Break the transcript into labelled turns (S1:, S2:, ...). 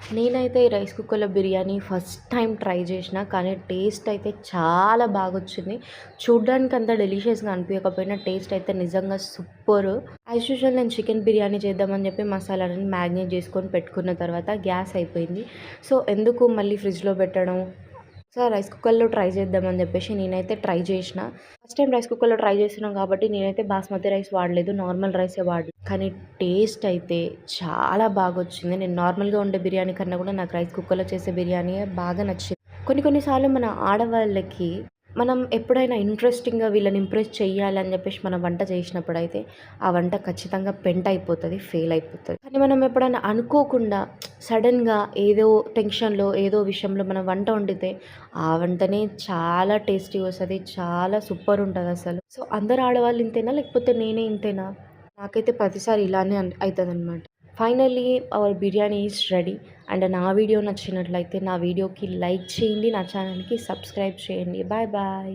S1: నేనైతే ఈ రైస్ కుక్కర్‌లో బిర్యానీ ఫస్ట్ టైమ్ ట్రై చేసినా. కానీ టేస్ట్ అయితే చాలా బాగొచ్చింది. చూడ్డానికి అంత డెలిషియస్‌గా అనిపియకపోయినా టేస్ట్ అయితే నిజంగా సూపరు. యాజ్ యూజువల్ నేను చికెన్ బిర్యానీ చేద్దామని చెప్పి మసాలాలన్నీ మ్యారినేట్ చేసుకొని పెట్టుకున్న తర్వాత గ్యాస్ అయిపోయింది. సో, ఎందుకు మళ్ళీ ఫ్రిడ్జ్‌లో పెట్టడం, సో, రైస్ కుక్కర్‌లో ట్రై చేద్దామని చెప్పేసి నేనైతే ట్రై చేషిన. ఫస్ట్ టైమ్ రైస్ కుక్కర్‌లో ట్రై చేస్తున్నాం కాబట్టి నేనైతే బాస్మతి రైస్ వాడలేదు. నార్మల్ రైసే కానీ టేస్ట్ అయితే చాలా బాగొచ్చింది. నేను నార్మల్‌గా వండే బిర్యానీ కన్నా కూడా నాకు రైస్ కుక్కర్‌లో చేసే బిర్యానీయే బాగా నచ్చింది. కొన్ని కొన్ని సార్లు మన ఆడవాళ్ళకి మనం ఎప్పుడైనా ఇంట్రెస్టింగ్‌గా వీళ్ళని ఇంప్రెస్ చేయాలి అని చెప్పేసి మనం వంట చేసినప్పుడైతే ఆ వంట ఖచ్చితంగా పెంట్ అయిపోతది. ఫెయిల్ అయిపోతది. కానీ మనం ఎప్పుడైనా అనుకోకుండా సడెన్‌గా ఏదో టెన్షన్‌లో ఏదో విషయంలో మనం వంట వండితే ఆ వంటనే చాలా టేస్టీగా వస్తది. చాలా సూపర్ ఉంటదసలు. సో, అందరు ఆడవాళ్ళు ఇంతేనా? లేకపోతే నేనే ఇంతేనా? నాకైతే ప్రతిసారి ఇలానే అయితదనమాట. Finally our biryani is ready. And నా వీడియో నచ్చినట్లయితే నా వీడియోకి లైక్ చేయండి. నా ఛానల్‌కి సబ్స్క్రైబ్ చేయండి. Bye bye.